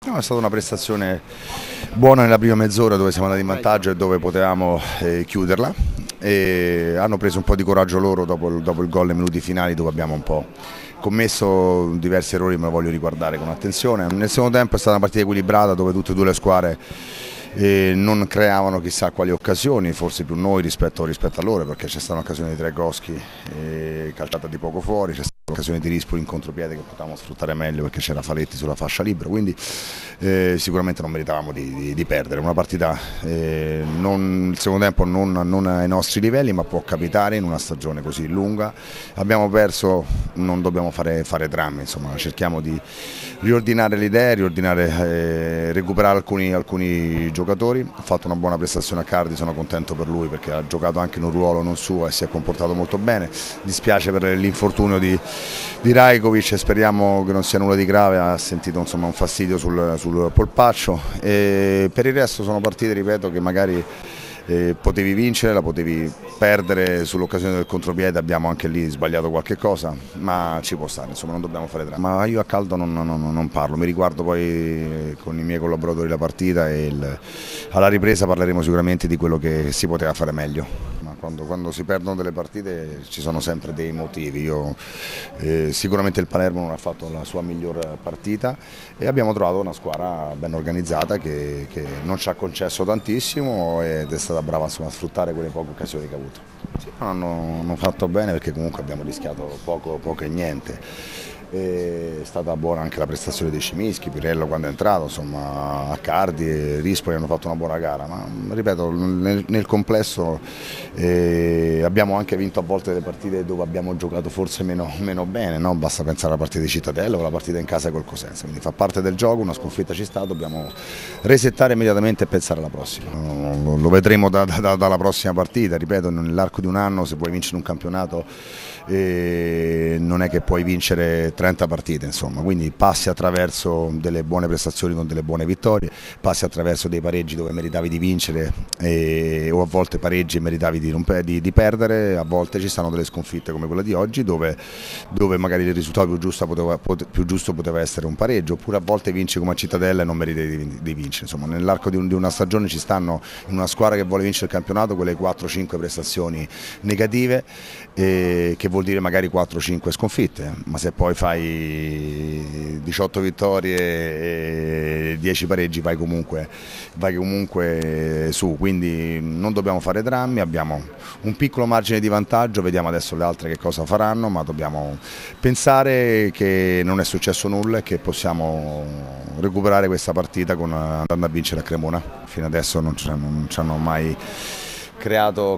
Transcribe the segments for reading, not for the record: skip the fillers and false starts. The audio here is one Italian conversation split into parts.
No, è stata una prestazione buona nella prima mezz'ora dove siamo andati in vantaggio e dove potevamo chiuderla. E hanno preso un po' di coraggio loro dopo il gol nei minuti finali dove abbiamo un po' commesso diversi errori, me lo voglio riguardare con attenzione. Nel secondo tempo è stata una partita equilibrata dove tutte e due le squadre non creavano chissà quali occasioni, forse più noi rispetto a loro, perché c'è stata un'occasione di Tregoschi calciata di poco fuori, c'è stata un'occasione di Rispoli in contropiede che potevamo sfruttare meglio perché c'era Faletti sulla fascia libera, quindi sicuramente non meritavamo di perdere. Una partita il secondo tempo non ai nostri livelli, ma può capitare in una stagione così lunga. Abbiamo perso, non dobbiamo fare drammi, insomma, cerchiamo di riordinare le idee, recuperare alcuni giocatori. Ha fatto una buona prestazione a Cardi, sono contento per lui perché ha giocato anche in un ruolo non suo e si è comportato molto bene. Dispiace per l'infortunio di Rajkovic e speriamo che non sia nulla di grave, ha sentito insomma un fastidio sul polpaccio. E per il resto sono partite, ripeto, che magari potevi vincere, la potevi perdere sull'occasione del contropiede, abbiamo anche lì sbagliato qualche cosa, ma ci può stare, insomma non dobbiamo fare dramma. Ma io a caldo non parlo, mi riguardo poi con i miei collaboratori la partita e alla ripresa parleremo sicuramente di quello che si poteva fare meglio. Ma quando si perdono delle partite ci sono sempre dei motivi. Sicuramente il Palermo non ha fatto la sua miglior partita e abbiamo trovato una squadra ben organizzata che non ci ha concesso tantissimo ed è stata brava insomma, a sfruttare quelle poche occasioni che ha avuto. Sì, hanno fatto bene perché comunque abbiamo rischiato poco e niente. È stata buona anche la prestazione dei Cimischi, Pirello quando è entrato, insomma Accardi e Rispoli hanno fatto una buona gara, ma ripeto nel complesso abbiamo anche vinto a volte delle partite dove abbiamo giocato forse meno bene, no? Basta pensare alla partita di Cittadella o alla partita in casa col Cosenza, quindi fa parte del gioco, una sconfitta ci sta, dobbiamo resettare immediatamente e pensare alla prossima. Lo vedremo dalla prossima partita, ripeto, nell'arco di un anno se vuoi vincere un campionato non è che puoi vincere 30 partite, insomma, quindi passi attraverso delle buone prestazioni con delle buone vittorie, passi attraverso dei pareggi dove meritavi di vincere o a volte pareggi e meritavi di perdere, a volte ci stanno delle sconfitte come quella di oggi dove magari il risultato più giusto poteva essere un pareggio, oppure a volte vinci come a Cittadella e non meriti di vincere. Insomma, nell'arco di una stagione ci stanno in una squadra che vuole vincere il campionato quelle 4-5 prestazioni negative, che vuol dire magari 4-5 sconfitte, ma se poi fai 18 vittorie e 10 pareggi vai comunque su, quindi non dobbiamo fare drammi, abbiamo un piccolo margine di vantaggio, vediamo adesso le altre che cosa faranno, ma dobbiamo pensare che non è successo nulla e che possiamo recuperare questa partita andando a vincere a Cremona. Fino adesso non ci hanno mai creato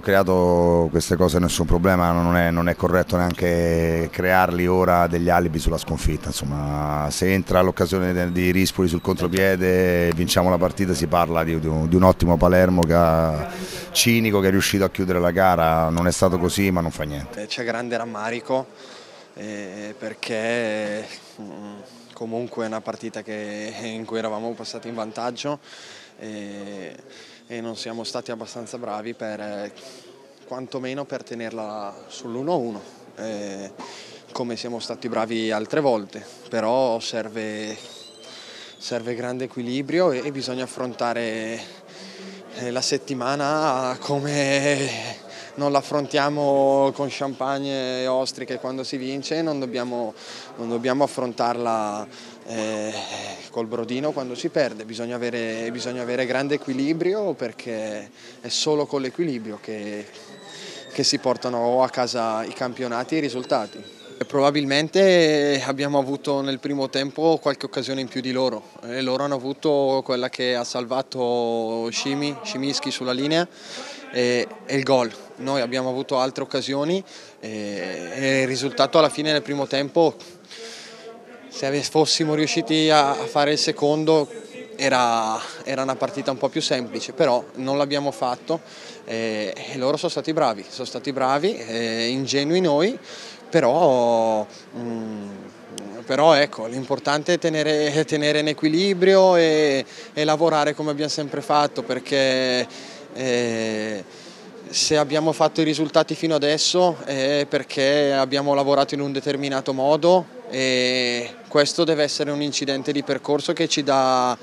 queste cose, nessun problema, non è corretto neanche crearli ora degli alibi sulla sconfitta. Insomma, se entra l'occasione di Rispoli sul contropiede e vinciamo la partita si parla di un ottimo Palermo cinico che è riuscito a chiudere la gara, non è stato così ma non fa niente. C'è grande rammarico perché comunque è una partita in cui eravamo passati in vantaggio e non siamo stati abbastanza bravi quantomeno per tenerla sull'1-1, come siamo stati bravi altre volte, però serve grande equilibrio e bisogna affrontare la settimana come non l'affrontiamo con champagne e ostriche quando si vince, non dobbiamo affrontarla col brodino quando si perde, bisogna avere grande equilibrio perché è solo con l'equilibrio che si portano a casa i campionati e i risultati. Probabilmente abbiamo avuto nel primo tempo qualche occasione in più di loro e loro hanno avuto quella che ha salvato Scimischi sulla linea e il gol. Noi abbiamo avuto altre occasioni e il risultato alla fine nel primo tempo, se fossimo riusciti a fare il secondo era una partita un po' più semplice, però non l'abbiamo fatto e loro sono stati bravi, ingenui noi, però ecco, l'importante è tenere in equilibrio e lavorare come abbiamo sempre fatto, perché se abbiamo fatto i risultati fino adesso è perché abbiamo lavorato in un determinato modo e questo deve essere un incidente di percorso che ci dà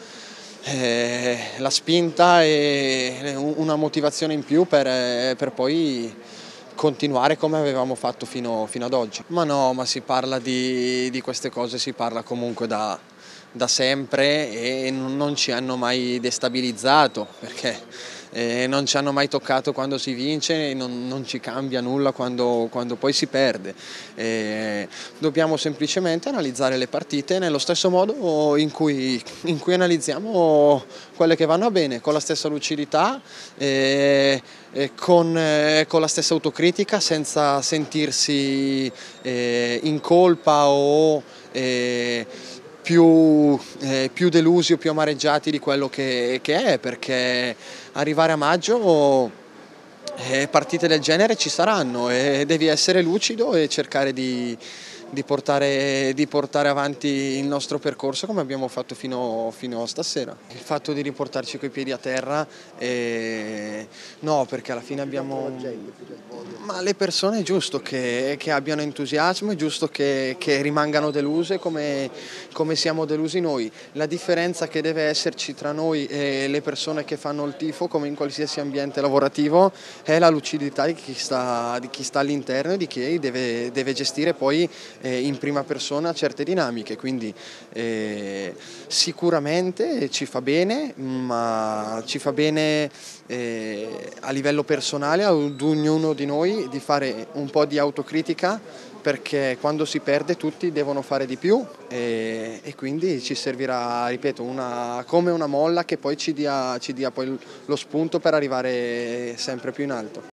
la spinta e una motivazione in più per poi continuare come avevamo fatto fino ad oggi. Ma no, ma si parla di queste cose, si parla comunque da sempre e non ci hanno mai destabilizzato, perché non ci hanno mai toccato quando si vince e non ci cambia nulla quando poi si perde. Dobbiamo semplicemente analizzare le partite nello stesso modo in cui analizziamo quelle che vanno bene, con la stessa lucidità, con la stessa autocritica, senza sentirsi in colpa o più delusi o più amareggiati di quello che è, perché arrivare a maggio partite del genere ci saranno e devi essere lucido e cercare di portare avanti il nostro percorso come abbiamo fatto fino a stasera. Il fatto di riportarci coi piedi a terra, no, perché alla fine abbiamo... Ma le persone è giusto che abbiano entusiasmo, è giusto che rimangano deluse come siamo delusi noi. La differenza che deve esserci tra noi e le persone che fanno il tifo, come in qualsiasi ambiente lavorativo, è la lucidità di chi sta all'interno e di chi deve gestire poi in prima persona certe dinamiche, quindi sicuramente ci fa bene, ma ci fa bene a livello personale ad ognuno di noi di fare un po' di autocritica, perché quando si perde tutti devono fare di più e quindi ci servirà, ripeto, come una molla che poi ci dia poi lo spunto per arrivare sempre più in alto.